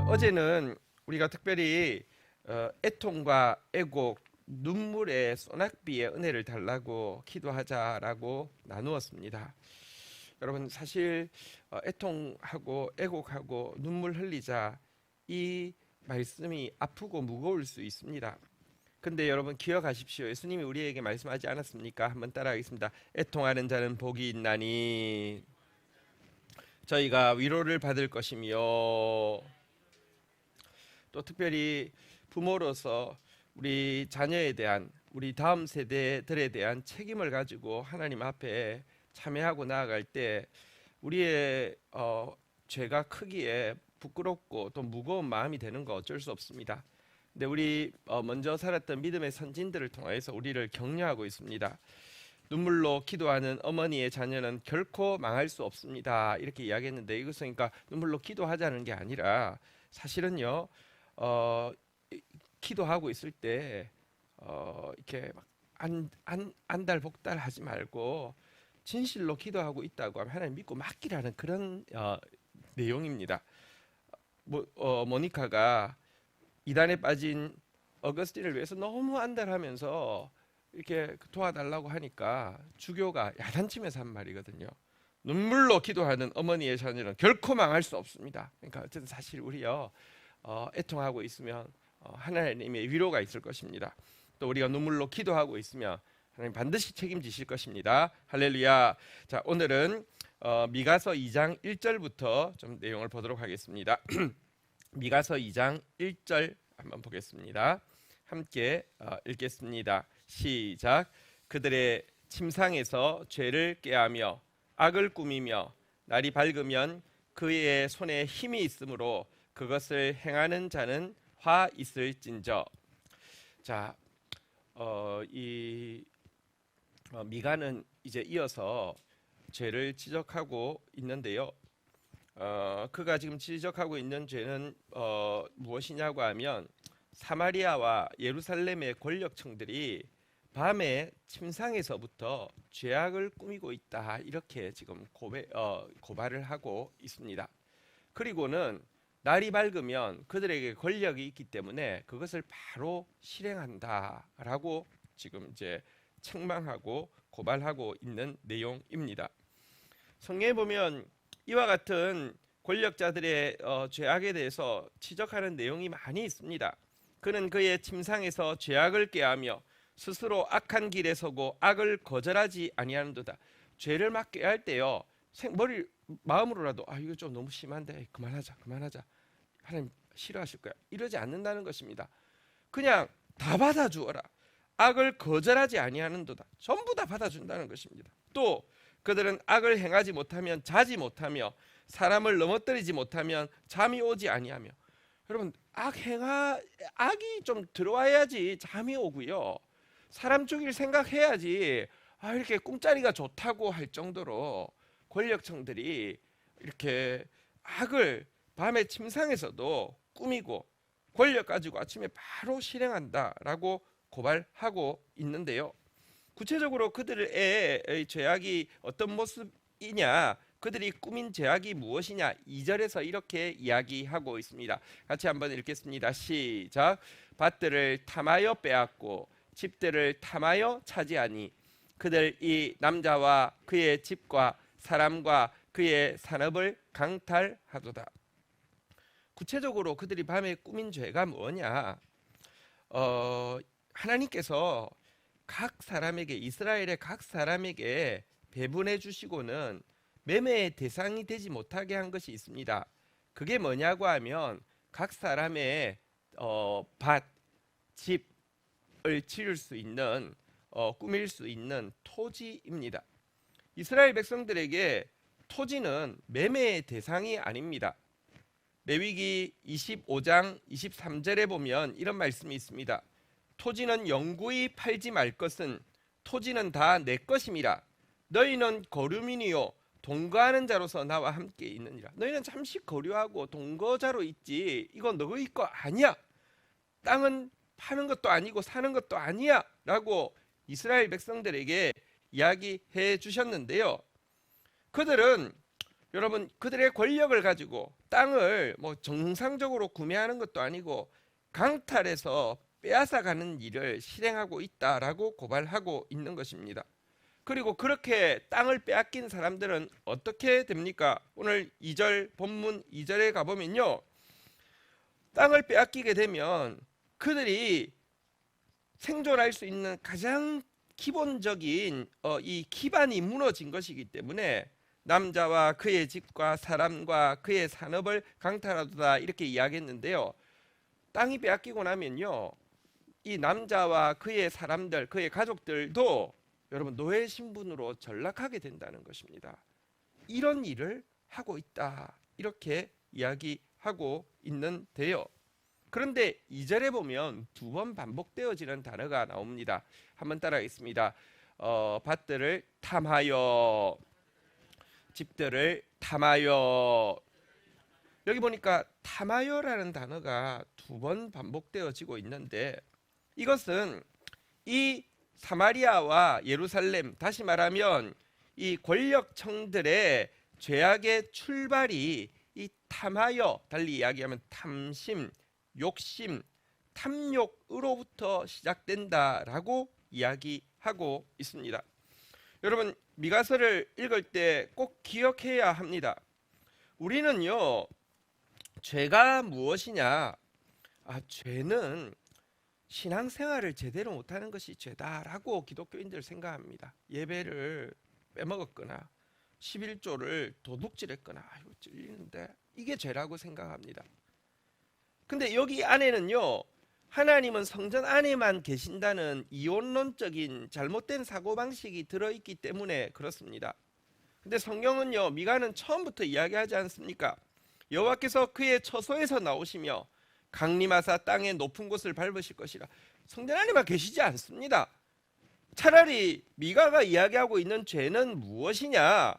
어제는 우리가 특별히 애통과 애곡, 눈물의 소낙비의 은혜를 달라고 기도하자라고 나누었습니다. 여러분 사실 애통하고 애곡하고 눈물 흘리자 이 말씀이 아프고 무거울 수 있습니다. 근데 여러분 기억하십시오. 예수님이 우리에게 말씀하지 않았습니까? 한번 따라하겠습니다. 애통하는 자는 복이 있나니 저희가 위로를 받을 것이며, 또 특별히 부모로서 우리 자녀에 대한, 우리 다음 세대들에 대한 책임을 가지고 하나님 앞에 참여하고 나아갈 때 우리의 죄가 크기에 부끄럽고 또 무거운 마음이 되는 거 어쩔 수 없습니다. 근데 우리 먼저 살았던 믿음의 선진들을 통해서 우리를 격려하고 있습니다. 눈물로 기도하는 어머니의 자녀는 결코 망할 수 없습니다. 이렇게 이야기했는데, 이것은 그러니까 눈물로 기도하자는 게 아니라 사실은요, 기도하고 있을 때 이렇게 막 안달복달 하지 말고 진실로 기도하고 있다고 하면 하나님 믿고 맡기라는 그런 내용입니다. 모니카가 이단에 빠진 어거스틴을 위해서 너무 안달하면서 이렇게 도와달라고 하니까 주교가 야단치면서 한 말이거든요. 눈물로 기도하는 어머니의 자녀는 결코 망할 수 없습니다. 그러니까 어쨌든 사실 우리요 애통하고 있으면 하나님의 위로가 있을 것입니다. 또 우리가 눈물로 기도하고 있으면 하나님 반드시 책임지실 것입니다. 할렐루야. 자, 오늘은 미가서 2장 1절부터 좀 내용을 보도록 하겠습니다. 미가서 2장 1절 한번 보겠습니다. 함께 읽겠습니다. 시작. 그들의 침상에서 죄를 꾀하며 악을 꾸미며 날이 밝으면 그의 손에 힘이 있으므로 그것을 행하는 자는 화 있을진저. 자, 미가는 이제 이어서 죄를 지적하고 있는데요. 그가 지금 지적하고 있는 죄는 무엇이냐고 하면 사마리아와 예루살렘의 권력층들이 밤에 침상에서부터 죄악을 꾸미고 있다, 이렇게 지금 고발을 하고 있습니다. 그리고는 날이 밝으면 그들에게 권력이 있기 때문에 그것을 바로 실행한다라고 지금 이제 책망하고 고발하고 있는 내용입니다. 성경에 보면 이와 같은 권력자들의 죄악에 대해서 지적하는 내용이 많이 있습니다. 그는 그의 침상에서 죄악을 꾀하며 스스로 악한 길에 서고 악을 거절하지 아니하는도다. 죄를 막 꾀할 때요, 마음으로라도 이거 좀 너무 심한데 그만하자 하나님 싫어하실 거야, 이러지 않는다는 것입니다. 그냥 다 받아주어라. 악을 거절하지 아니하는도다. 전부 다 받아준다는 것입니다. 또 그들은 악을 행하지 못하면 자지 못하며 사람을 넘어뜨리지 못하면 잠이 오지 아니하며. 여러분, 악이 좀 들어와야지 잠이 오고요, 사람 죽일 생각해야지 이렇게 꿈자리가 좋다고 할 정도로 권력층들이 이렇게 악을 밤에 침상에서도 꾸미고 권력 가지고 아침에 바로 실행한다라고 고발하고 있는데요. 구체적으로 그들의 죄악이 어떤 모습이냐, 그들이 꾸민 죄악이 무엇이냐, 2절에서 이렇게 이야기하고 있습니다. 같이 한번 읽겠습니다. 시작. 밭들을 탐하여 빼앗고 집들을 탐하여 차지하니 그들 이 남자와 그의 집과 사람과 그의 산업을 강탈하도다. 구체적으로 그들이 밤에 꾸민 죄가 뭐냐, 하나님께서 각 사람에게, 이스라엘의 각 사람에게 배분해 주시고는 매매의 대상이 되지 못하게 한 것이 있습니다. 그게 뭐냐고 하면 각 사람의 밭, 집을 지을 수 있는, 꾸밀 수 있는 토지입니다. 이스라엘 백성들에게 토지는 매매의 대상이 아닙니다. 레위기 25장 23절에 보면 이런 말씀이 있습니다. 토지는 영구히 팔지 말 것은 토지는 다 내 것임이라. 너희는 거류민이요 동거하는 자로서 나와 함께 있느니라. 너희는 잠시 거류하고 동거자로 있지 이건 너희 거 아니야. 땅은 파는 것도 아니고 사는 것도 아니야 라고 이스라엘 백성들에게 이야기해 주셨는데요. 그들은 여러분, 그들의 권력을 가지고 땅을 뭐 정상적으로 구매하는 것도 아니고 강탈해서 빼앗아가는 일을 실행하고 있다라고 고발하고 있는 것입니다. 그리고 그렇게 땅을 빼앗긴 사람들은 어떻게 됩니까? 오늘 2절 본문 2절에 가보면요, 땅을 빼앗기게 되면 그들이 생존할 수 있는 가장 기본적인 이 기반이 무너진 것이기 때문에 남자와 그의 집과 사람과 그의 산업을 강탈하도다, 이렇게 이야기했는데요. 땅이 빼앗기고 나면요, 이 남자와 그의 사람들, 그의 가족들도 여러분 노예 신분으로 전락하게 된다는 것입니다. 이런 일을 하고 있다, 이렇게 이야기하고 있는데요. 그런데 2절에 보면 두 번 반복되어지는 단어가 나옵니다. 한번 따라하겠습니다. 밭들을 탐하여, 집들을 탐하여. 여기 보니까 탐하여라는 단어가 두 번 반복되어지고 있는데, 이것은 이 사마리아와 예루살렘, 다시 말하면 이 권력층들의 죄악의 출발이 이 탐하여, 달리 이야기하면 탐심, 욕심, 탐욕으로부터 시작된다라고 이야기하고 있습니다. 여러분, 미가서를 읽을 때 꼭 기억해야 합니다. 우리는요, 죄가 무엇이냐? 죄는 신앙생활을 제대로 못하는 것이 죄다라고 기독교인들 생각합니다. 예배를 빼먹었거나 11조를 도둑질했거나, 이거 찔리는데, 이게 죄라고 생각합니다. 근데 여기 안에는요, 하나님은 성전 안에만 계신다는 이원론적인 잘못된 사고방식이 들어있기 때문에 그렇습니다. 근데 성경은요, 미가는 처음부터 이야기하지 않습니까? 여호와께서 그의 처소에서 나오시며 강림하사 땅의 높은 곳을 밟으실 것이라. 성전 안에만 계시지 않습니다. 차라리 미가가 이야기하고 있는 죄는 무엇이냐?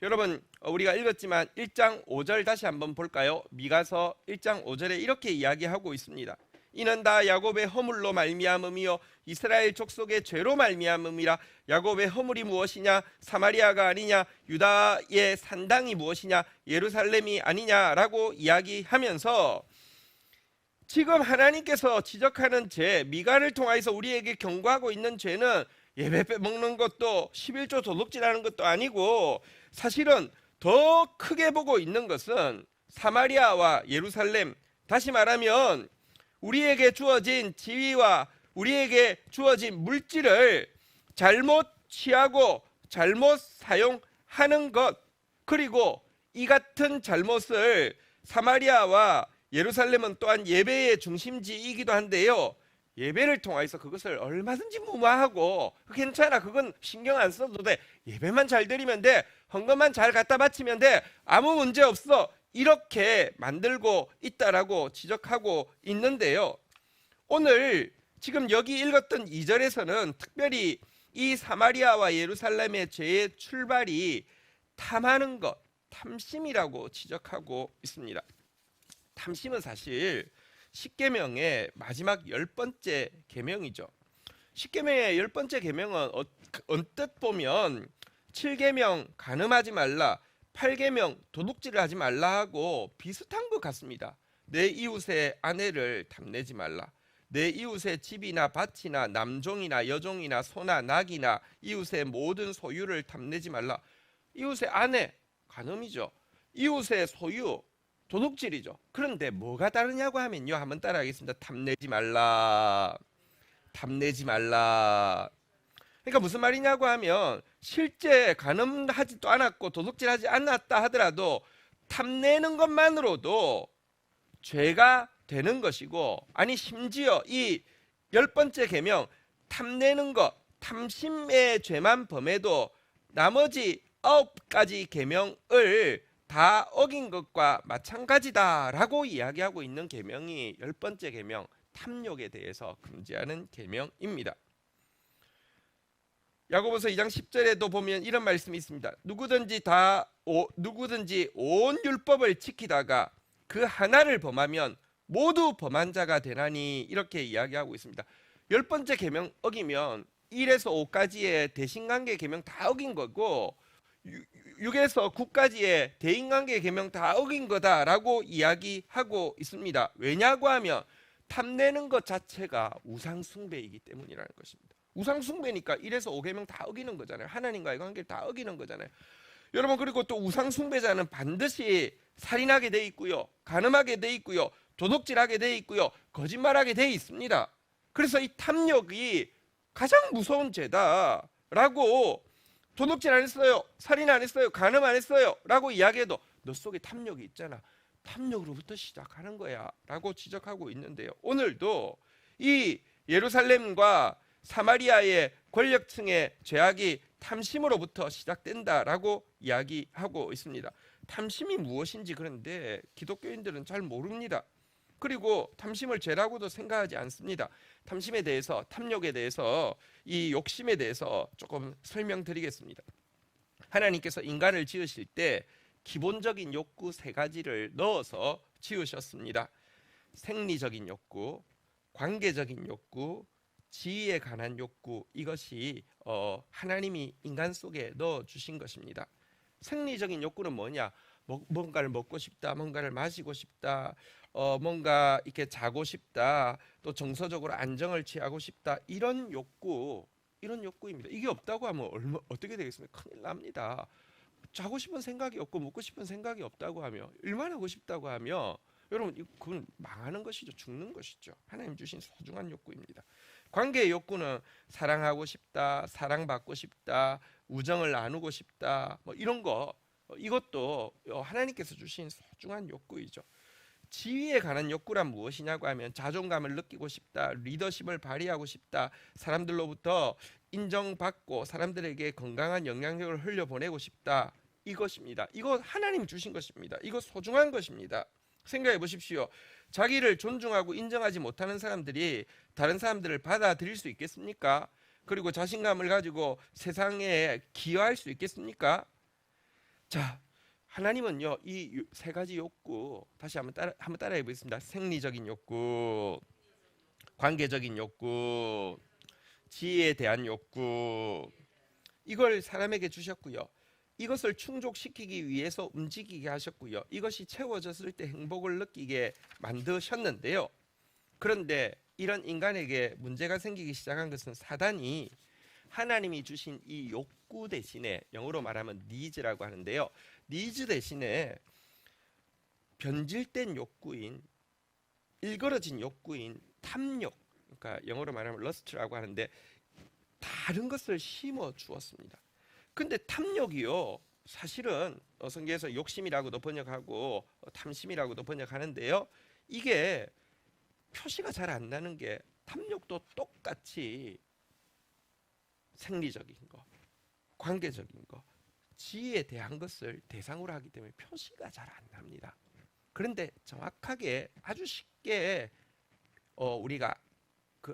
여러분, 우리가 읽었지만 1장 5절 다시 한번 볼까요? 미가서 1장 5절에 이렇게 이야기하고 있습니다. 이는 다 야곱의 허물로 말미암음이요 이스라엘 족속의 죄로 말미암음이라. 야곱의 허물이 무엇이냐? 사마리아가 아니냐? 유다의 산당이 무엇이냐? 예루살렘이 아니냐라고 이야기하면서 지금 하나님께서 지적하는 죄, 미가를 통해서 우리에게 경고하고 있는 죄는 예배 빼먹는 것도 11조 도둑질하는 것도 아니고, 사실은 더 크게 보고 있는 것은 사마리아와 예루살렘, 다시 말하면 우리에게 주어진 지위와 우리에게 주어진 물질을 잘못 취하고 잘못 사용하는 것, 그리고 이 같은 잘못을 사마리아와 예루살렘은 또한 예배의 중심지이기도 한데요, 예배를 통해서 그것을 얼마든지 무마하고 괜찮아, 그건 신경 안 써도 돼, 예배만 잘 드리면 돼, 헌금만 잘 갖다 바치면 돼, 아무 문제 없어, 이렇게 만들고 있다라고 지적하고 있는데요, 오늘 지금 여기 읽었던 2절에서는 특별히 이 사마리아와 예루살렘의 죄의 출발이 탐하는 것, 탐심이라고 지적하고 있습니다. 탐심은 사실 십계명의 마지막 10번째 계명이죠. 십계명의 10번째 계명은 언뜻 보면 7계명 간음하지 말라, 8계명 도둑질을 하지 말라 하고 비슷한 것 같습니다. 내 이웃의 아내를 탐내지 말라, 내 이웃의 집이나 밭이나 남종이나 여종이나 소나 낙이나 이웃의 모든 소유를 탐내지 말라. 이웃의 아내 간음이죠. 이웃의 소유 도둑질이죠. 그런데 뭐가 다르냐고 하면요, 한번 따라하겠습니다. 탐내지 말라, 탐내지 말라. 그러니까 무슨 말이냐고 하면 실제 간음하지도 않았고 도둑질하지 않았다 하더라도 탐내는 것만으로도 죄가 되는 것이고, 아니 심지어 이 10번째 계명 탐내는 것, 탐심의 죄만 범해도 나머지 9가지 계명을 다 어긴 것과 마찬가지다라고 이야기하고 있는 계명이 10번째 계명 탐욕에 대해서 금지하는 계명입니다. 야고보서 2장 10절에도 보면 이런 말씀이 있습니다. 누구든지 온 율법을 지키다가 그 하나를 범하면 모두 범한 자가 되나니, 이렇게 이야기하고 있습니다. 10번째 계명 어기면 1에서 5까지의 대신관계 계명 다 어긴 거고, 6에서 9까지의 대인관계 계명 다 어긴 거다라고 이야기하고 있습니다. 왜냐고 하면 탐내는 것 자체가 우상숭배이기 때문이라는 것입니다. 우상숭배니까 1에서 5계명 다 어기는 거잖아요. 하나님과의 관계를 다 어기는 거잖아요. 여러분, 그리고 또 우상숭배자는 반드시 살인하게 돼 있고요, 간음하게 돼 있고요, 도둑질하게 돼 있고요, 거짓말하게 돼 있습니다. 그래서 이 탐욕이 가장 무서운 죄다라고, 도둑질 안 했어요, 살인 안 했어요, 간음 안 했어요 라고 이야기해도 너 속에 탐욕이 있잖아, 탐욕으로부터 시작하는 거야 라고 지적하고 있는데요, 오늘도 이 예루살렘과 사마리아의 권력층의 죄악이 탐심으로부터 시작된다라고 이야기하고 있습니다. 탐심이 무엇인지 그런데 기독교인들은 잘 모릅니다. 그리고 탐심을 죄라고도 생각하지 않습니다. 탐심에 대해서, 탐욕에 대해서, 이 욕심에 대해서 조금 설명드리겠습니다. 하나님께서 인간을 지으실 때 기본적인 욕구 3가지를 넣어서 지으셨습니다. 생리적인 욕구, 관계적인 욕구, 지위에 관한 욕구, 이것이 하나님이 인간 속에 넣어주신 것입니다. 생리적인 욕구는 뭐냐? 뭔가를 먹고 싶다, 뭔가를 마시고 싶다, 뭔가 이렇게 자고 싶다, 또 정서적으로 안정을 취하고 싶다, 이런 욕구입니다. 이게 없다고 하면 어떻게 되겠습니까? 큰일 납니다. 자고 싶은 생각이 없고 먹고 싶은 생각이 없다고 하며, 일만 하고 싶다고 하며, 여러분, 그건 망하는 것이죠. 죽는 것이죠. 하나님 주신 소중한 욕구입니다. 관계의 욕구는 사랑하고 싶다, 사랑받고 싶다, 우정을 나누고 싶다, 뭐 이런 거, 이것도 하나님께서 주신 소중한 욕구이죠. 지위에 관한 욕구란 무엇이냐고 하면 자존감을 느끼고 싶다, 리더십을 발휘하고 싶다, 사람들로부터 인정받고 사람들에게 건강한 영향력을 흘려보내고 싶다, 이것입니다. 이거 하나님 주신 것입니다. 이거 소중한 것입니다. 생각해 보십시오. 자기를 존중하고 인정하지 못하는 사람들이 다른 사람들을 받아들일 수 있겠습니까? 그리고 자신감을 가지고 세상에 기여할 수 있겠습니까? 자, 하나님은요, 이 3가지 욕구 다시 한번 따라해 보겠습니다. 생리적인 욕구, 관계적인 욕구, 지혜에 대한 욕구, 이걸 사람에게 주셨고요, 이것을 충족시키기 위해서 움직이게 하셨고요, 이것이 채워졌을 때 행복을 느끼게 만드셨는데요. 그런데 이런 인간에게 문제가 생기기 시작한 것은 사단이 하나님이 주신 이 욕구 대신에, 영어로 말하면 니즈라고 하는데요, 니즈 대신에 변질된 욕구인, 일그러진 욕구인 탐욕, 그러니까 영어로 말하면 러스트라고 하는데, 다른 것을 심어 주었습니다. 근데 탐욕이요, 사실은 성경에서 욕심이라고도 번역하고 탐심이라고도 번역하는데요, 이게 표시가 잘 안 나는 게, 탐욕도 똑같이 생리적인 거, 관계적인 거, 지위에 대한 것을 대상으로 하기 때문에 표시가 잘 안 납니다. 그런데 정확하게 아주 쉽게 우리가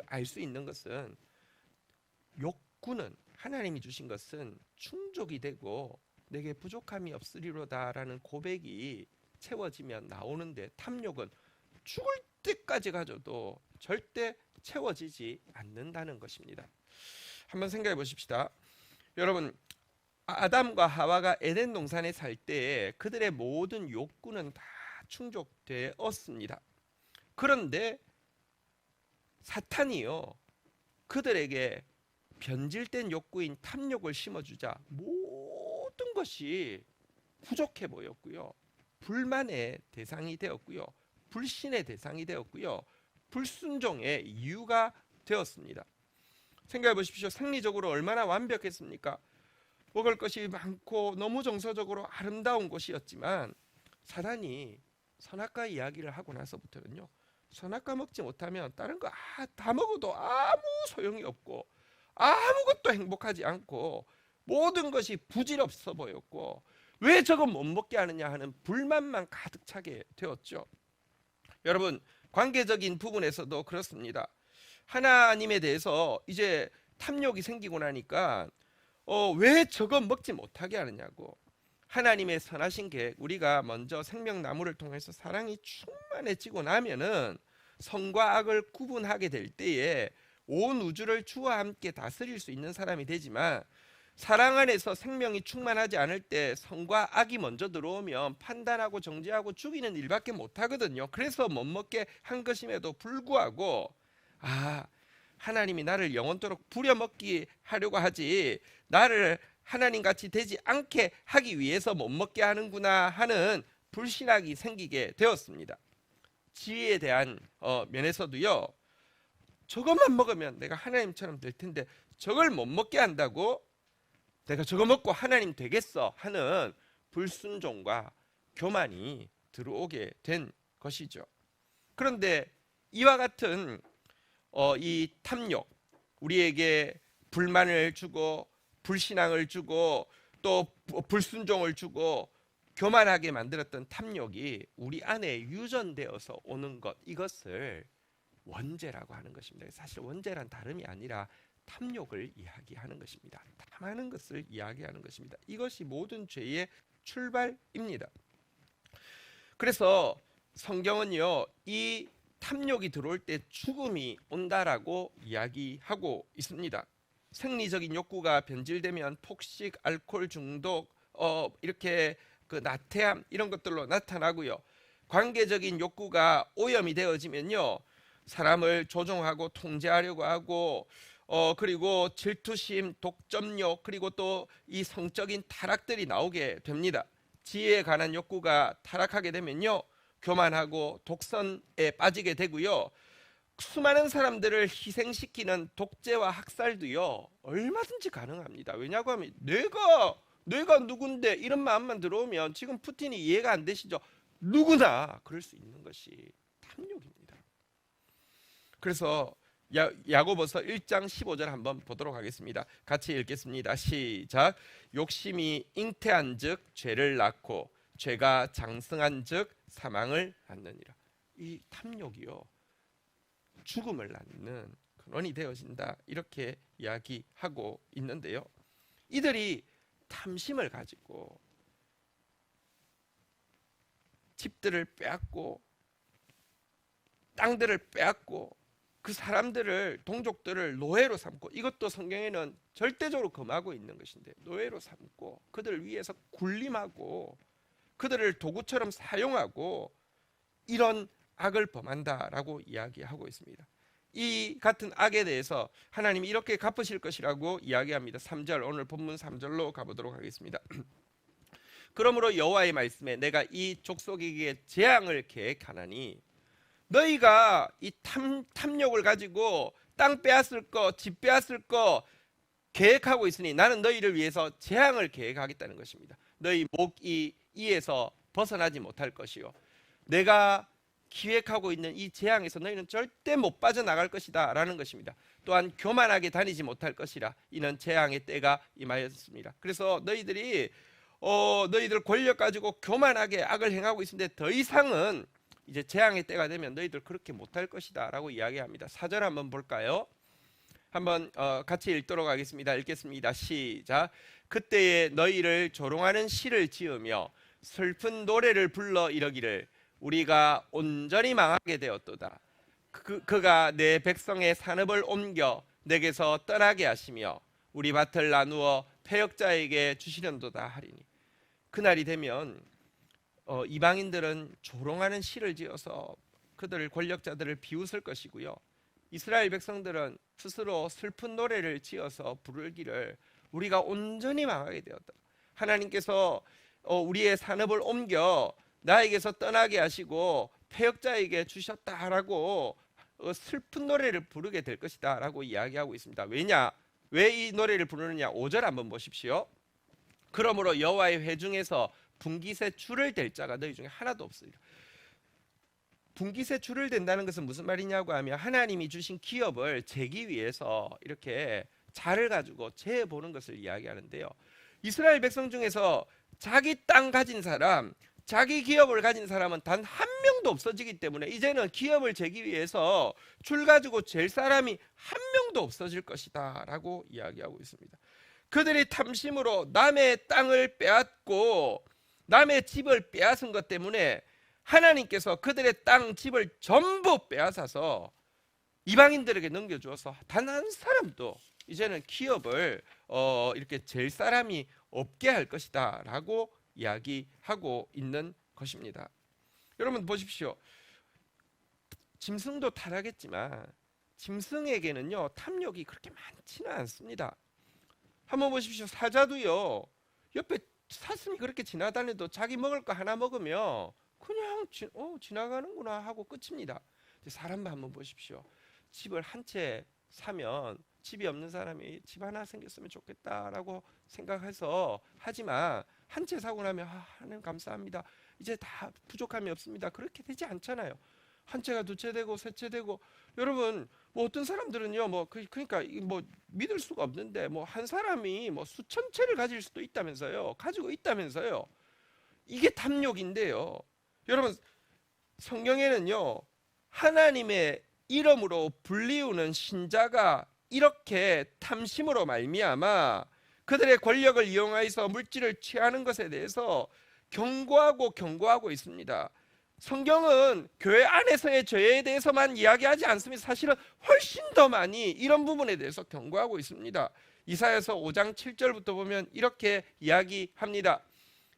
알 수 있는 것은, 욕구는 하나님이 주신 것은 충족이 되고 내게 부족함이 없으리로다라는 고백이 채워지면 나오는데, 탐욕은 죽을 때까지 가져도 절대 채워지지 않는다는 것입니다. 한번 생각해 보십시다. 여러분, 아담과 하와가 에덴 동산에 살 때 그들의 모든 욕구는 다 충족되었습니다. 그런데 사탄이요, 그들에게 변질된 욕구인 탐욕을 심어주자 모든 것이 부족해 보였고요, 불만의 대상이 되었고요, 불신의 대상이 되었고요, 불순종의 이유가 되었습니다. 생각해 보십시오. 생리적으로 얼마나 완벽했습니까? 먹을 것이 많고 너무 정서적으로 아름다운 곳이었지만, 사단이 선악과 이야기를 하고 나서부터는요, 선악과 먹지 못하면 다른 거 다 먹어도 아무 소용이 없고 아무것도 행복하지 않고 모든 것이 부질없어 보였고, 왜 저건 못 먹게 하느냐 하는 불만만 가득 차게 되었죠. 여러분, 관계적인 부분에서도 그렇습니다. 하나님에 대해서 이제 탐욕이 생기고 나니까 왜 저건 먹지 못하게 하느냐고, 하나님의 선하신 계획, 우리가 먼저 생명나무를 통해서 사랑이 충만해지고 나면은 선과 악을 구분하게 될 때에 온 우주를 주와 함께 다스릴 수 있는 사람이 되지만, 사랑 안에서 생명이 충만하지 않을 때 성과 악이 먼저 들어오면 판단하고 정죄하고 죽이는 일밖에 못하거든요. 그래서 못 먹게 한 것임에도 불구하고 하나님이 나를 영원토록 부려먹기 하려고 하지 나를 하나님같이 되지 않게 하기 위해서 못 먹게 하는구나 하는 불신앙이 생기게 되었습니다. 지혜에 대한 면에서도요, 저것만 먹으면 내가 하나님처럼 될 텐데 저걸 못 먹게 한다고 내가 저거 먹고 하나님 되겠어 하는 불순종과 교만이 들어오게 된 것이죠. 그런데 이와 같은 이 탐욕, 우리에게 불만을 주고 불신앙을 주고 또 불순종을 주고 교만하게 만들었던 탐욕이 우리 안에 유전되어서 오는 것, 이것을 원죄라고 하는 것입니다. 사실 원죄란 다름이 아니라 탐욕을 이야기하는 것입니다. 탐하는 것을 이야기하는 것입니다. 이것이 모든 죄의 출발입니다. 그래서 성경은요, 이 탐욕이 들어올 때 죽음이 온다라고 이야기하고 있습니다. 생리적인 욕구가 변질되면 폭식, 알코올 중독, 이렇게 그 나태함 이런 것들로 나타나고요. 관계적인 욕구가 오염이 되어지면요, 사람을 조종하고 통제하려고 하고 그리고 질투심, 독점욕, 그리고 또 이 성적인 타락들이 나오게 됩니다. 지혜에 관한 욕구가 타락하게 되면요, 교만하고 독선에 빠지게 되고요. 수많은 사람들을 희생시키는 독재와 학살도요, 얼마든지 가능합니다. 왜냐고 하면 내가 누군데 이런 마음만 들어오면, 지금 푸틴이 이해가 안 되시죠? 누구나 그럴 수 있는 것이 탐욕입니다. 그래서 야고보서 1장 15절 한번 보도록 하겠습니다. 같이 읽겠습니다. 시작. 욕심이 잉태한즉 죄를 낳고 죄가 장성한즉 사망을 낳느니라. 이 탐욕이요, 죽음을 낳는 근원이 되어진다, 이렇게 이야기하고 있는데요. 이들이 탐심을 가지고 집들을 빼앗고 땅들을 빼앗고 그 사람들을, 동족들을 노예로 삼고, 이것도 성경에는 절대적으로 금하고 있는 것인데, 노예로 삼고 그들을 위해서 군림하고 그들을 도구처럼 사용하고 이런 악을 범한다라고 이야기하고 있습니다. 이 같은 악에 대해서 하나님이 이렇게 갚으실 것이라고 이야기합니다. 3절, 오늘 본문 3절로 가보도록 하겠습니다. 그러므로 여호와의 말씀에 내가 이 족속에게 재앙을 계획하나니, 너희가 이 탐욕을 가지고 땅 빼앗을 거, 집 빼앗을 거 계획하고 있으니 나는 너희를 위해서 재앙을 계획하겠다는 것입니다. 너희 목이 이에서 벗어나지 못할 것이요, 내가 기획하고 있는 이 재앙에서 너희는 절대 못 빠져나갈 것이다 라는 것입니다. 또한 교만하게 다니지 못할 것이라, 이는 재앙의 때가 임하였습니다. 그래서 너희들 권력 가지고 교만하게 악을 행하고 있는데 더 이상은 이제 재앙의 때가 되면 너희들 그렇게 못할 것이다 라고 이야기합니다. 4절 한번 볼까요? 한번 같이 읽도록 하겠습니다. 읽겠습니다. 시작. 그때에 너희를 조롱하는 시를 지으며 슬픈 노래를 불러 이러기를, 우리가 온전히 망하게 되었도다. 그가 내 백성의 산업을 옮겨 내게서 떠나게 하시며 우리 밭을 나누어 패역자에게 주시련도다 하리니. 그날이 되면 이방인들은 조롱하는 시를 지어서 그들 권력자들을 비웃을 것이고요, 이스라엘 백성들은 스스로 슬픈 노래를 지어서 부르기를, 우리가 온전히 망하게 되었다. 하나님께서 우리의 산업을 옮겨 나에게서 떠나게 하시고 패역자에게 주셨다라고 슬픈 노래를 부르게 될 것이다 라고 이야기하고 있습니다. 왜 이 노래를 부르느냐? 5절 한번 보십시오. 그러므로 여호와의 회중에서 분깃에 줄을 댈 자가 너희 중에 하나도 없으리라. 분깃에 줄을 댄다는 것은 무슨 말이냐고 하면, 하나님이 주신 기업을 재기 위해서 이렇게 자를 가지고 재보는 것을 이야기하는데요, 이스라엘 백성 중에서 자기 땅 가진 사람, 자기 기업을 가진 사람은 단 한 명도 없어지기 때문에 이제는 기업을 재기 위해서 줄 가지고 잴 사람이 한 명도 없어질 것이다 라고 이야기하고 있습니다. 그들이 탐심으로 남의 땅을 빼앗고 남의 집을 빼앗은 것 때문에 하나님께서 그들의 땅, 집을 전부 빼앗아서 이방인들에게 넘겨주어서 단 한 사람도 이제는 기업을 이렇게 잴 사람이 없게 할 것이다 라고 이야기하고 있는 것입니다. 여러분 보십시오. 짐승도 타락했지만 짐승에게는요 탐욕이 그렇게 많지는 않습니다. 한번 보십시오. 사자도요 옆에 사슴이 그렇게 지나다녀도 자기 먹을 거 하나 먹으면 그냥 지나가는구나 하고 끝입니다. 사람도 한번 보십시오. 집을 한 채 사면 집이 없는 사람이 집 하나 생겼으면 좋겠다라고 생각해서 하지만 한 채 사고 나면 하나님 감사합니다. 이제 다 부족함이 없습니다. 그렇게 되지 않잖아요. 한 채가 두 채 되고 세 채 되고 여러분 뭐 어떤 사람들은요 그러니까 뭐 믿을 수가 없는데 뭐 한 사람이 뭐 수천 채를 가질 수도 있다면서요. 가지고 있다면서요. 이게 탐욕인데요. 여러분 성경에는요 하나님의 이름으로 불리우는 신자가 이렇게 탐심으로 말미암아 그들의 권력을 이용하여서 물질을 취하는 것에 대해서 경고하고 있습니다. 성경은 교회 안에서의 죄에 대해서만 이야기하지 않습니다. 사실은 훨씬 더 많이 이런 부분에 대해서 경고하고 있습니다. 이사야서 5장 7절부터 보면 이렇게 이야기합니다.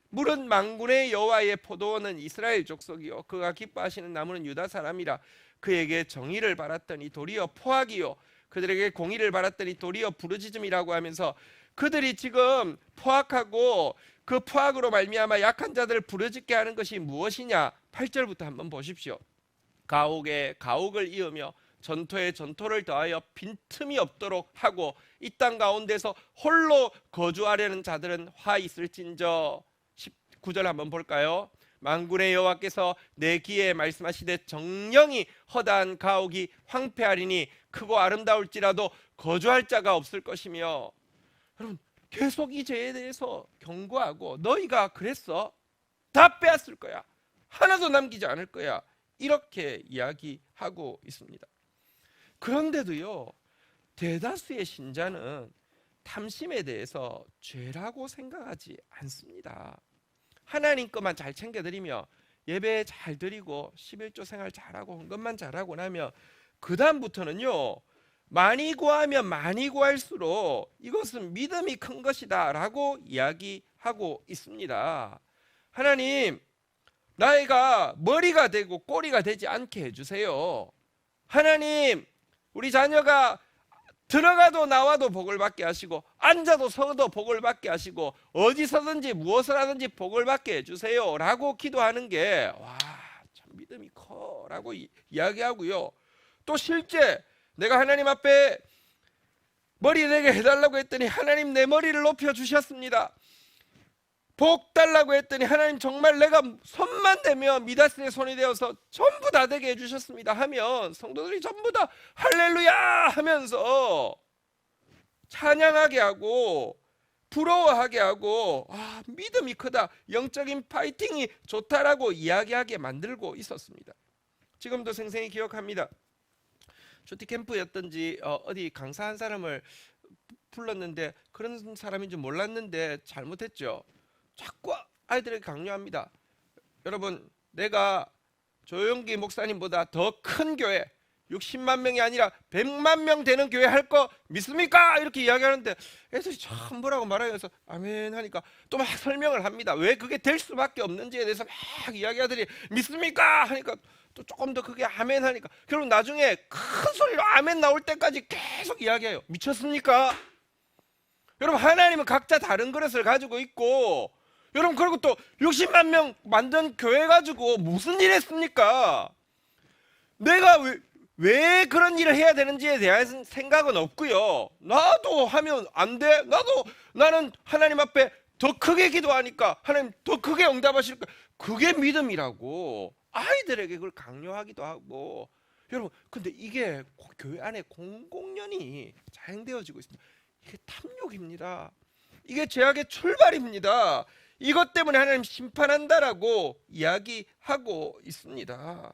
물은 만군의 여호와의 포도원은 이스라엘 족속이요 그가 기뻐하시는 나무는 유다 사람이라. 그에게 정의를 바랐더니 도리어 포악이요 그들에게 공의를 바랐더니 도리어 부르짖음이라고 하면서 그들이 지금 포악하고 그 포악으로 말미암아 약한 자들을 부르짖게 하는 것이 무엇이냐. 8절부터 한번 보십시오. 가옥에 가옥을 이으며 전토에 전토를 더하여 빈틈이 없도록 하고 이 땅 가운데서 홀로 거주하려는 자들은 화 있을진저. 19절 한번 볼까요? 만군의 여호와께서 내 귀에 말씀하시되 정령이 허다한 가옥이 황폐하리니 크고 아름다울지라도 거주할 자가 없을 것이며. 여러분 계속 이 죄에 대해서 경고하고 너희가 그랬어? 다 빼앗을 거야. 하나도 남기지 않을 거야. 이렇게 이야기하고 있습니다. 그런데도요 대다수의 신자는 탐심에 대해서 죄라고 생각하지 않습니다. 하나님 것만 잘 챙겨드리며 예배 잘 드리고 11조 생활 잘하고 헌금만 잘하고 나면 그 다음부터는요 많이 구하면 많이 구할수록 이것은 믿음이 큰 것이다 라고 이야기하고 있습니다. 하나님 나이가 머리가 되고 꼬리가 되지 않게 해주세요. 하나님 우리 자녀가 들어가도 나와도 복을 받게 하시고 앉아도 서도 복을 받게 하시고 어디서든지 무엇을 하든지 복을 받게 해주세요 라고 기도하는 게 와 참 믿음이 커 라고 이야기하고요. 또 실제 내가 하나님 앞에 머리 되게 해달라고 했더니 하나님 내 머리를 높여주셨습니다. 복 달라고 했더니 하나님 정말 내가 손만 대면 미다스의 손이 되어서 전부 다 되게 해주셨습니다 하면 성도들이 전부 다 할렐루야 하면서 찬양하게 하고 부러워하게 하고 믿음이 크다 영적인 파이팅이 좋다라고 이야기하게 만들고 있었습니다. 지금도 생생히 기억합니다. 슈티캠프였던지 어디 강사 한 사람을 불렀는데 그런 사람인 줄 몰랐는데 잘못했죠. 자꾸 아이들에게 강요합니다. 여러분 내가 조용기 목사님보다 더 큰 교회 60만 명이 아니라 100만 명 되는 교회 할 거 믿습니까? 이렇게 이야기하는데 애들이 참 뭐라고 말하면서 아멘 하니까 또 막 설명을 합니다. 왜 그게 될 수밖에 없는지에 대해서 막 이야기하더니 믿습니까? 하니까 또 조금 더 크게 아멘 하니까 결국 나중에 큰 소리로 아멘 나올 때까지 계속 이야기해요. 미쳤습니까? 여러분 하나님은 각자 다른 그릇을 가지고 있고 여러분 그리고 또 60만 명 만든 교회 가지고 무슨 일 했습니까? 내가 왜 그런 일을 해야 되는지에 대한 생각은 없고요. 나도 하면 안 돼? 나는 하나님 앞에 더 크게 기도하니까 하나님 더 크게 응답하실 거야. 그게 믿음이라고 아이들에게 그걸 강요하기도 하고. 여러분 근데 이게 교회 안에 공공연히 자행되어지고 있습니다. 이게 탐욕입니다. 이게 죄악의 출발입니다. 이것 때문에 하나님 심판한다라고 이야기하고 있습니다.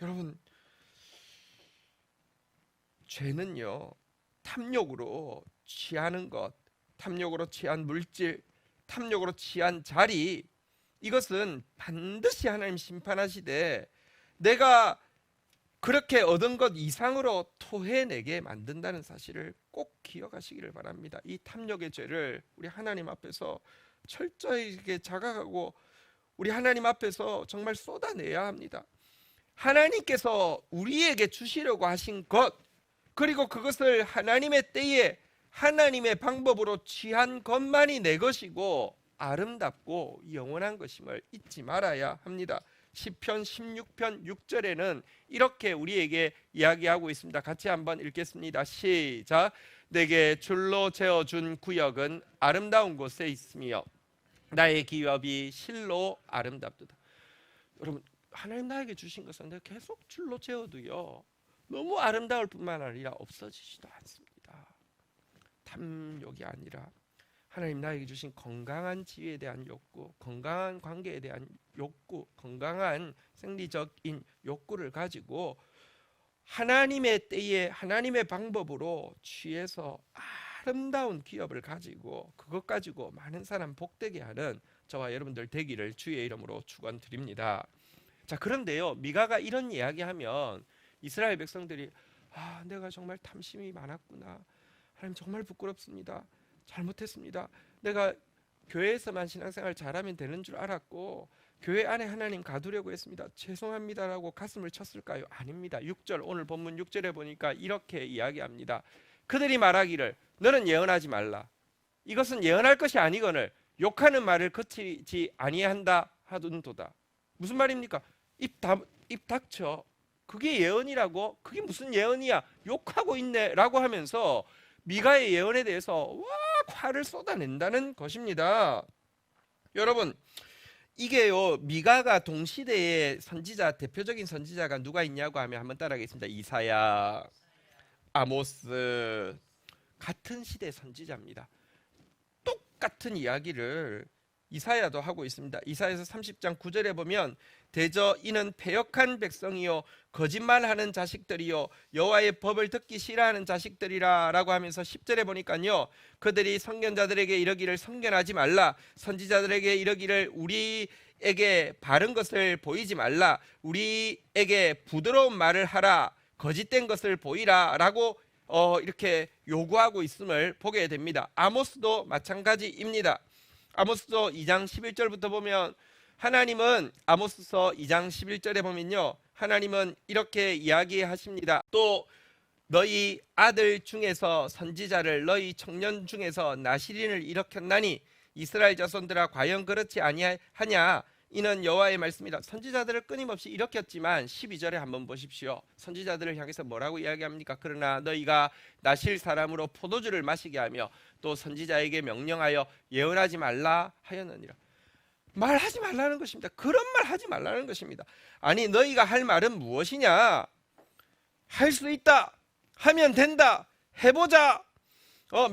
여러분 죄는요 탐욕으로 취하는 것, 탐욕으로 취한 물질, 탐욕으로 취한 자리, 이것은 반드시 하나님 심판하시되 내가 그렇게 얻은 것 이상으로 토해내게 만든다는 사실을 꼭 기억하시기를 바랍니다. 이 탐욕의 죄를 우리 하나님 앞에서 철저히 자각하고 우리 하나님 앞에서 정말 쏟아내야 합니다. 하나님께서 우리에게 주시려고 하신 것, 그리고 그것을 하나님의 때에 하나님의 방법으로 취한 것만이 내 것이고 아름답고 영원한 것임을 잊지 말아야 합니다. 시편 16편 6절에는 이렇게 우리에게 이야기하고 있습니다. 같이 한번 읽겠습니다. 시작. 내게 줄로 재어준 구역은 아름다운 곳에 있으며 나의 기업이 실로 아름답도다. 여러분, 하나님 나에게 주신 것은 내가 계속 줄로 재어도요 너무 아름다울 뿐만 아니라 없어지지도 않습니다. 탐욕이 아니라 하나님 나에게 주신 건강한 지위에 대한 욕구, 건강한 관계에 대한 욕구, 건강한 생리적인 욕구를 가지고 하나님의 때에 하나님의 방법으로 취해서 아름다운 기업을 가지고 그것 가지고 많은 사람 복되게 하는 저와 여러분들 되기를 주의 이름으로 축원드립니다. 자, 그런데요, 미가가 이런 이야기하면 이스라엘 백성들이 내가 정말 탐심이 많았구나, 하나님 정말 부끄럽습니다, 잘못했습니다, 내가 교회에서만 신앙생활 잘하면 되는 줄 알았고 교회 안에 하나님 가두려고 했습니다, 죄송합니다라고 가슴을 쳤을까요? 아닙니다. 6절, 오늘 본문 6절에 보니까 이렇게 이야기합니다. 그들이 말하기를 너는 예언하지 말라, 이것은 예언할 것이 아니거늘 욕하는 말을 그치지 아니한다 하던도다. 무슨 말입니까? 입 닥쳐, 그게 예언이라고? 그게 무슨 예언이야, 욕하고 있네 라고 하면서 미가의 예언에 대해서 화를 쏟아낸다는 것입니다. 여러분, 이게요, 미가가 동시대의 선지자, 대표적인 선지자가 누가 있냐고 하면 한번 따라하겠습니다. 이사야, 아모스, 같은 시대 선지자입니다. 똑같은 이야기를 이사야도 하고 있습니다. 이사야서 30장 9절에 보면 대저 이는 패역한 백성이요 거짓말하는 자식들이요 여호와의 법을 듣기 싫어하는 자식들이라 라고 하면서 10절에 보니까요, 그들이 선견자들에게 이르기를 선견하지 말라, 선지자들에게 이르기를 우리에게 바른 것을 보이지 말라, 우리에게 부드러운 말을 하라, 거짓된 것을 보이라 라고 이렇게 요구하고 있음을 보게 됩니다. 아모스도 마찬가지입니다. 아모스서 2장 11절부터 보면 하나님은 아모스서 2장 11절에 보면요, 하나님은 이렇게 이야기하십니다. 또 너희 아들 중에서 선지자를 너희 청년 중에서 나시린을 일으켰나니 이스라엘 자손들아 과연 그렇지 아니하냐, 이는 여호와의 말씀이다. 선지자들을 끊임없이 일으켰지만 12절에 한번 보십시오. 선지자들을 향해서 뭐라고 이야기합니까? 그러나 너희가 나실 사람으로 포도주를 마시게 하며 또 선지자에게 명령하여 예언하지 말라 하였느니라. 말하지 말라는 것입니다. 그런 말 하지 말라는 것입니다. 아니, 너희가 할 말은 무엇이냐? 할 수 있다, 하면 된다, 해보자,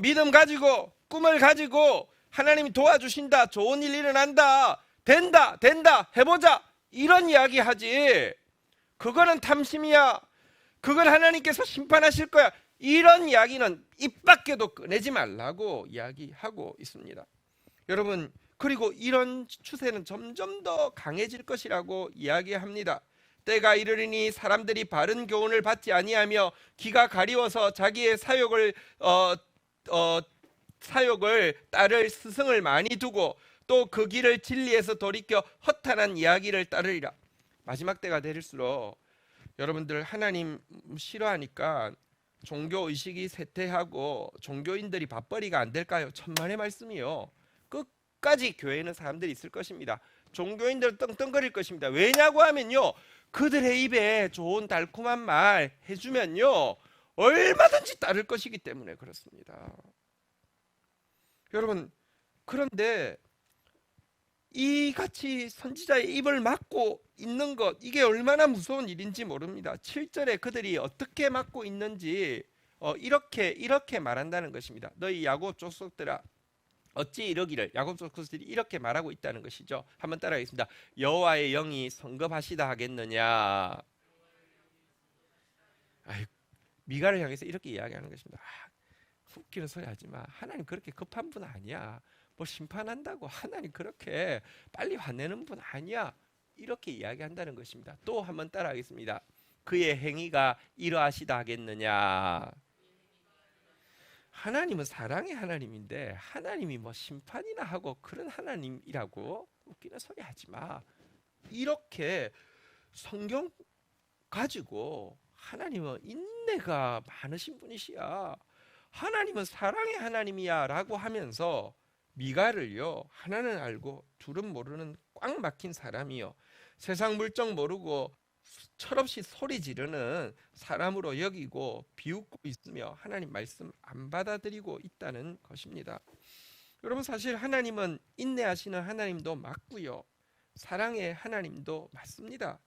믿음 가지고 꿈을 가지고 하나님이 도와주신다, 좋은 일 일어난다, 된다 해보자, 이런 이야기 하지. 그거는 탐심이야, 그걸 하나님께서 심판하실 거야, 이런 이야기는 입 밖에도 꺼내지 말라고 이야기하고 있습니다. 여러분, 그리고 이런 추세는 점점 더 강해질 것이라고 이야기합니다. 때가 이르리니 사람들이 바른 교훈을 받지 아니하며 귀가 가리워서 자기의 사욕을 따를 스승을 많이 두고 또 그 길을 진리에서 돌이켜 허탄한 이야기를 따르리라. 마지막 때가 될수록 여러분들 하나님 싫어하니까 종교 의식이 쇠퇴하고 종교인들이 밥벌이가 안 될까요? 천만의 말씀이요. 끝까지 교회에는 사람들이 있을 것입니다. 종교인들은 떵떵거릴 것입니다. 왜냐고 하면요, 그들의 입에 좋은 달콤한 말 해주면요 얼마든지 따를 것이기 때문에 그렇습니다. 여러분, 그런데 이 같이 선지자의 입을 막고 있는 것, 이게 얼마나 무서운 일인지 모릅니다. 7절에 그들이 어떻게 막고 있는지 이렇게 말한다는 것입니다. 너희 야곱 족속들아 어찌 이러기를, 야곱 족속들이 이렇게 말하고 있다는 것이죠. 한번 따라하겠습니다. 여호와의 영이 성급하시다 하겠느냐. 미가를 향해서 이렇게 이야기하는 것입니다. 웃기는 소리 하지 마, 하나님 그렇게 급한 분 아니야, 뭐 심판한다고 하나님 그렇게 빨리 화내는 분 아니야, 이렇게 이야기한다는 것입니다. 또 한번 따라하겠습니다. 그의 행위가 이러하시다 하겠느냐. 하나님은 사랑의 하나님인데 하나님이 뭐 심판이나 하고 그런 하나님이라고 웃기는 소리 하지 마. 이렇게 성경 가지고 하나님은 인내가 많으신 분이시야. 하나님은 사랑의 하나님이야 라고 하면서 미가를요, 하나는 알고 둘은 모르는 꽉 막힌 사람이요, 세상 물정 모르고 철없이 소리 지르는 사람으로 여기고 비웃고 있으며 하나님 말씀 안 받아들이고 있다는 것입니다. 여러분, 사실 하나님은 인내하시는 하나님도 맞고요, 사랑의 하나님도 맞습니다.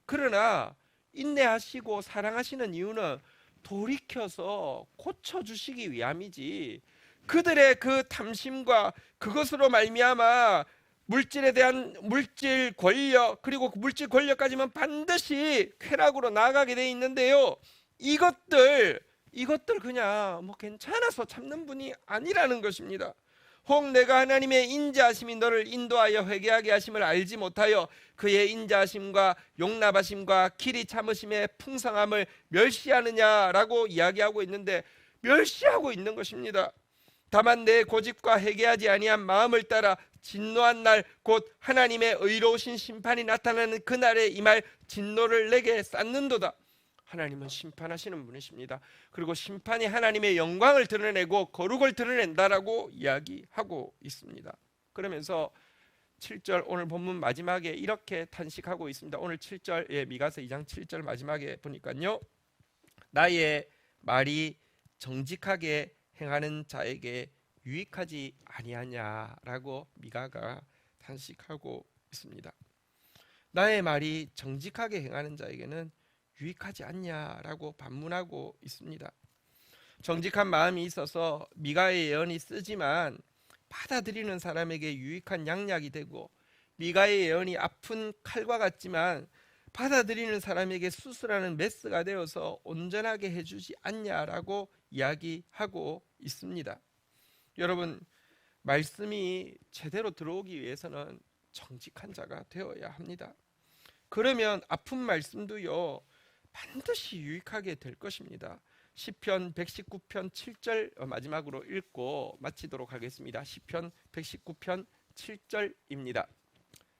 그러나 인내하시고 사랑하시는 이유는 돌이켜서 고쳐주시기 위함이지, 그들의 그 탐심과 그것으로 말미암아 물질에 대한 물질 권력, 그리고 그 물질 권력까지만 반드시 쾌락으로 나아가게 돼 있는데요, 이것들 그냥 뭐 괜찮아서 참는 분이 아니라는 것입니다. 혹 내가 하나님의 인자하심이 너를 인도하여 회개하게 하심을 알지 못하여 그의 인자하심과 용납하심과 길이 참으심의 풍성함을 멸시하느냐라고 이야기하고 있는데, 멸시하고 있는 것입니다. 다만 내 고집과 회개하지 아니한 마음을 따라 진노한 날, 곧 하나님의 의로우신 심판이 나타나는 그날에 임할 진노를 내게 쌓는도다. 하나님은 심판하시는 분이십니다. 그리고 심판이 하나님의 영광을 드러내고 거룩을 드러낸다라고 이야기하고 있습니다. 그러면서 7절, 오늘 본문 마지막에 이렇게 탄식하고 있습니다. 오늘 7절, 미가서 2장 7절 마지막에 보니까요, 나의 말이 정직하게 행하는 자에게 유익하지 아니하냐라고 미가가 탄식하고 있습니다. 나의 말이 정직하게 행하는 자에게는 유익하지 않냐라고 반문하고 있습니다. 정직한 마음이 있어서 미가의 예언이 쓰지만 받아들이는 사람에게 유익한 양약이 되고, 미가의 예언이 아픈 칼과 같지만 받아들이는 사람에게 수술하는 메스가 되어서 온전하게 해주지 않냐라고 이야기하고 있습니다. 여러분, 말씀이 제대로 들어오기 위해서는 정직한 자가 되어야 합니다. 그러면 아픈 말씀도요 반드시 유익하게 될 것입니다. 시편 119편 7절 마지막으로 읽고 마치도록 하겠습니다. 시편 119편 7절입니다.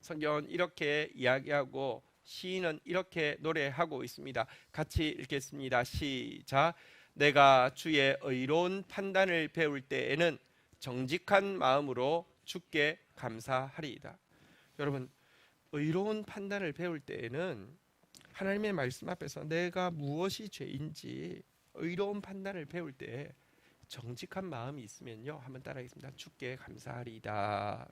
성경은 이렇게 이야기하고 시인은 이렇게 노래하고 있습니다. 같이 읽겠습니다. 시작. 내가 주의 의로운 판단을 배울 때에는 정직한 마음으로 주께 감사하리이다. 여러분, 의로운 판단을 배울 때에는 하나님의 말씀 앞에서 내가 무엇이 죄인지 의로운 판단을 배울 때 정직한 마음이 있으면요, 한번 따라하겠습니다. 주께 감사하리이다.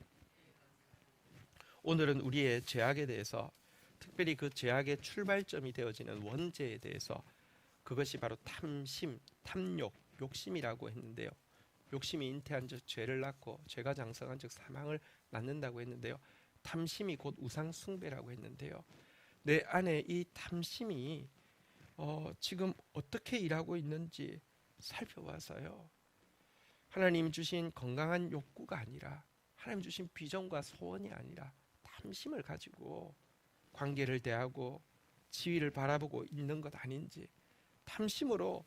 오늘은 우리의 죄악에 대해서, 특별히 그 죄악의 출발점이 되어지는 원죄에 대해서, 그것이 바로 탐심, 탐욕, 욕심이라고 했는데요, 욕심이 잉태한 즉 죄를 낳고 죄가 장성한 즉 사망을 낳는다고 했는데요, 탐심이 곧 우상 숭배라고 했는데요, 내 안에 이 탐심이 지금 어떻게 일하고 있는지 살펴봐서요, 하나님 주신 건강한 욕구가 아니라, 하나님 주신 비전과 소원이 아니라 탐심을 가지고 관계를 대하고 지위를 바라보고 있는 것 아닌지, 탐심으로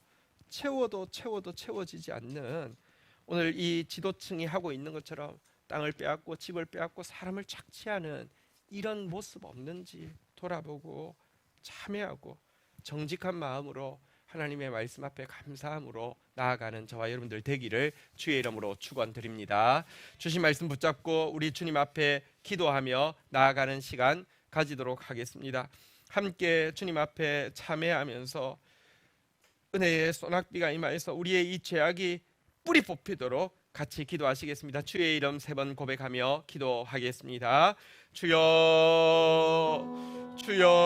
채워도 채워지지 않는, 오늘 이 지도층이 하고 있는 것처럼 땅을 빼앗고 집을 빼앗고 사람을 착취하는 이런 모습 없는지 돌아보고 참회하고 정직한 마음으로 하나님의 말씀 앞에 감사함으로 나아가는 저와 여러분들 되기를 주의 이름으로 축원드립니다. 주신 말씀 붙잡고 우리 주님 앞에 기도하며 나아가는 시간 가지도록 하겠습니다. 함께 주님 앞에 참회하면서 은혜의 소낙비가 임하여서 우리의 이 죄악이 뿌리 뽑히도록 같이 기도하시겠습니다. 주의 이름 3번 고백하며 기도하겠습니다. 주여, 주여,